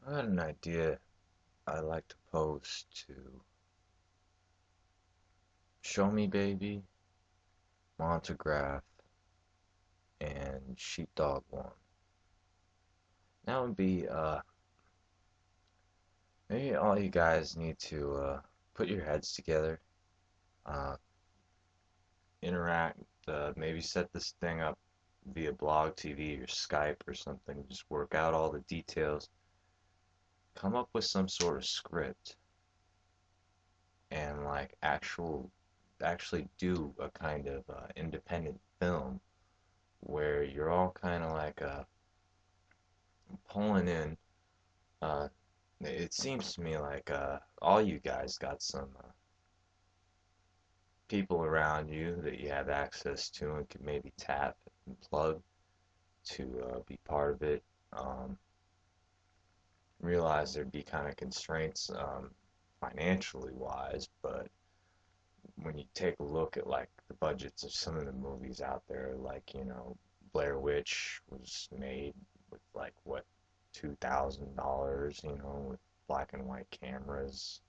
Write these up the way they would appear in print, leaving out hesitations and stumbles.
I got an idea I like to pose to Show Me Baby, Montagraph, and Sheepdog 1. That would be, maybe all you guys need to, put your heads together, uh, interact, maybe set this thing up via blog TV or Skype or something, just work out all the details, come up with some sort of script, and like actually do a kind of independent film where you're all kind of like pulling in. Uh, it seems to me like all you guys got some people around you that you have access to and could maybe tap and plug to be part of it. Um, Realize there'd be kind of constraints financially wise, but when you take a look at like the budgets of some of the movies out there, like Blair Witch was made with like what $2,000, with black and white cameras,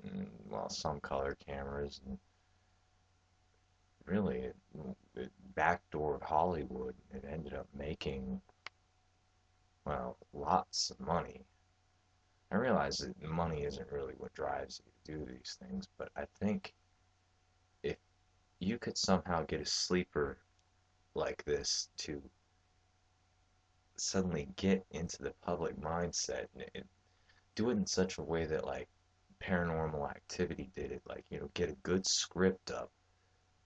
and, well, some color cameras, and really it backdoored Hollywood. It ended up making, well, lots of money. I realize that money isn't really what drives you to do these things, but I think if you could somehow get a sleeper like this to suddenly get into the public mindset and do it in such a way that like paranormal activity did it, like get a good script up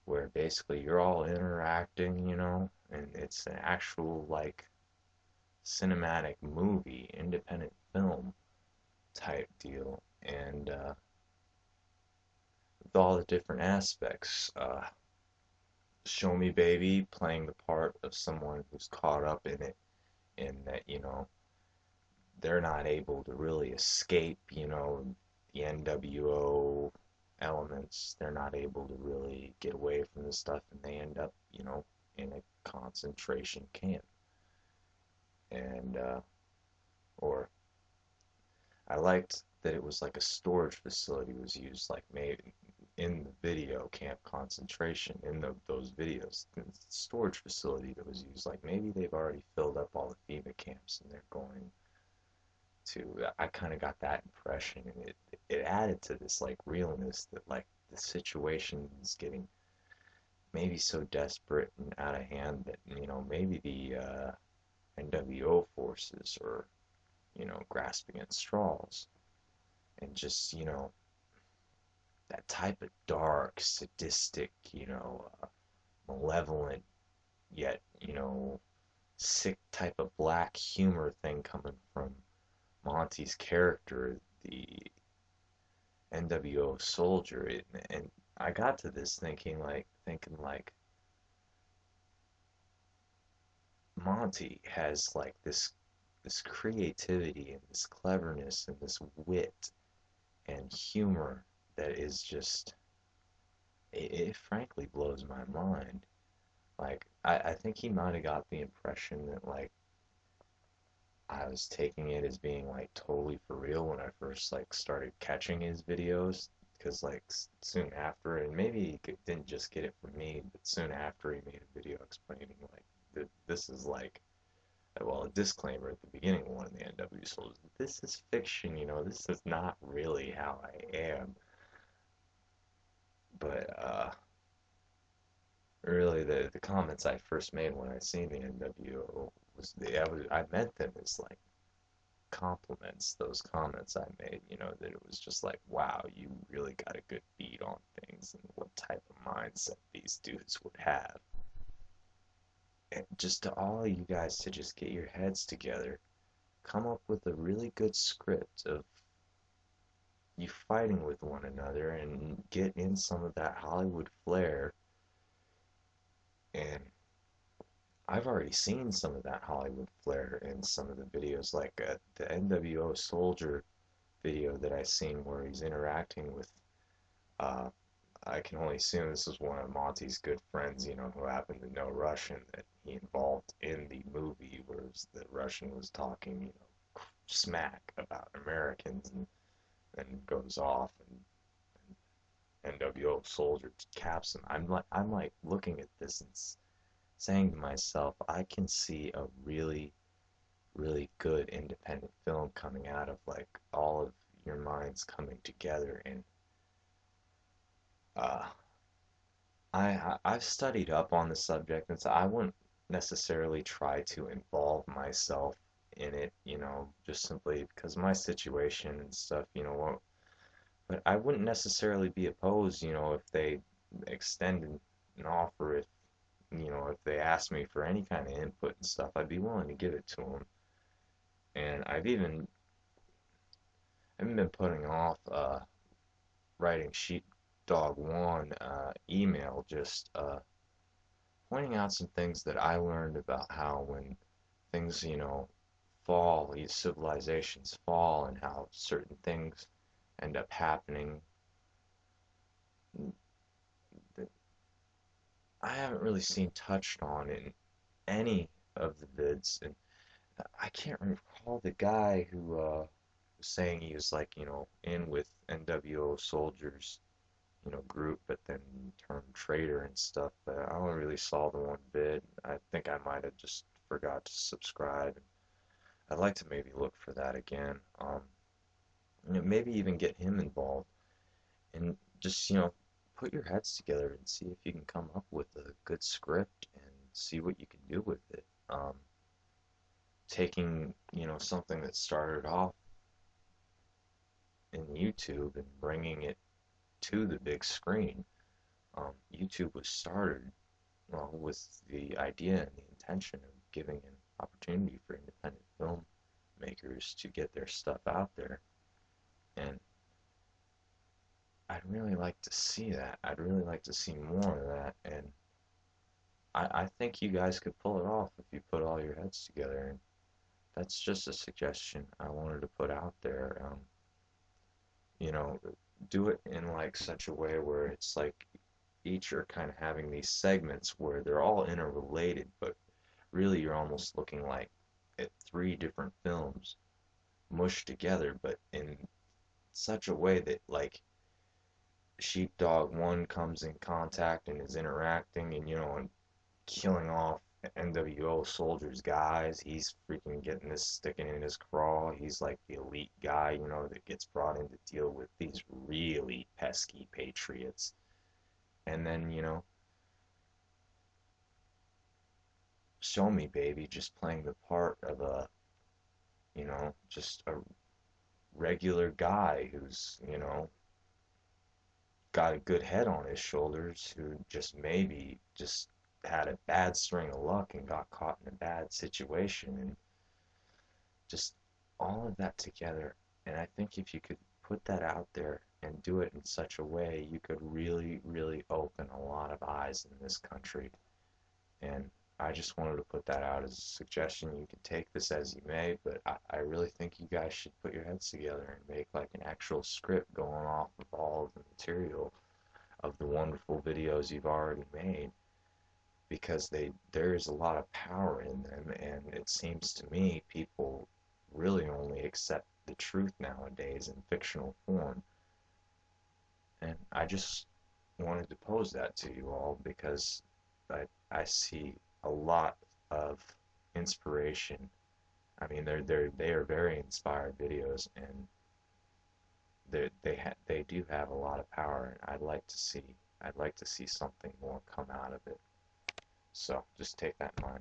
where basically you're all interacting, and it's an actual like cinematic movie, independent film type deal, and with all the different aspects. Show Me Baby playing the part of someone who's caught up in it, in that they're not able to really escape, the NWO elements. They're not able to really get away from this stuff, and they end up, in a concentration camp. And, or I liked that it was like a storage facility was used, like maybe in the video camp concentration, in those videos, the storage facility that was used, like maybe they've already filled up all the FEMA camps and they're going to. I kind of got that impression, and it added to this like realness that like the situation is getting maybe so desperate and out of hand that maybe the NWO forces are grasping at straws, and just that type of dark, sadistic, malevolent yet sick type of black humor thing coming from Monty's character, the NWO soldier. And I got to this thinking like Monty has like this creativity and this cleverness and this wit and humor that is just it frankly blows my mind. Like I think he might have got the impression that like I was taking it as being like totally for real when I first like started catching his videos, because like soon after, and maybe he didn't just get it from me, but soon after he made a video explaining like this is like, well, a disclaimer at the beginning of one of the NW souls, this is fiction, this is not really how I am. But really the comments I first made when I seen the NWO was I meant them as like compliments. Those comments I made, that it was just like, wow, you really got a good beat on things and what type of mindset these dudes would have. And just to all of you guys to just get your heads together, come up with a really good script of you fighting with one another and get in some of that Hollywood flair. And I've already seen some of that Hollywood flair in some of the videos, like the NWO Soldier video that I seen where he's interacting with. Uh, I can only assume this was one of Monty's good friends, who happened to know Russian, that he involved in the movie, where the Russian was talking, smack about Americans and goes off and NWO soldier caps him. I'm like looking at this and saying to myself, I can see a really really good independent film coming out of like all of your minds coming together and uh I've studied up on the subject and so I wouldn't necessarily try to involve myself in it, just simply because my situation and stuff, but I wouldn't necessarily be opposed, if they extend an offer if they ask me for any kind of input and stuff, I'd be willing to give it to them. And I've been putting off writing Sheepdog One email, just pointing out some things that I learned about how when things, fall, these civilizations fall, and how certain things end up happening that I haven't really seen touched on in any of the vids. And I can't recall the guy who was saying he was like, in with NWO soldiers group, but then turned traitor and stuff. But I only really saw the one vid. I think I might have just forgot to subscribe. I'd like to maybe look for that again. Maybe even get him involved and just put your heads together and see if you can come up with a good script and see what you can do with it. Taking something that started off in YouTube and bringing it to the big screen. YouTube was started with the idea and the intention of giving an opportunity for independent filmmakers to get their stuff out there. And I'd really like to see that. I'd really like to see more of that. And I think you guys could pull it off if you put all your heads together. And that's just a suggestion I wanted to put out there. You know, do it in like such a way where it's like each are kind of having these segments where they're all interrelated, but really you're almost looking like at three different films mushed together, but in such a way that like Sheepdog One comes in contact and is interacting and killing off NWO soldiers guys. He's freaking getting this sticking in his craw. He's like the elite guy, that gets brought in to deal with these really pesky patriots. And then, show me baby just playing the part of just a regular guy who's, got a good head on his shoulders, who just maybe just had a bad string of luck and got caught in a bad situation, and just all of that together. And I think if you could put that out there and do it in such a way, you could really, really open a lot of eyes in this country. And I just wanted to put that out as a suggestion. You can take this as you may, but I really think you guys should put your heads together and make like an actual script going off of all of the material of the wonderful videos you've already made, because there's a lot of power in them, and it seems to me people really only accept the truth nowadays in fictional form. And I just wanted to pose that to you all because I see a lot of inspiration. I mean, they are very inspired videos, and they do have a lot of power, and I'd like to see something more come out of it. So just take that in mind.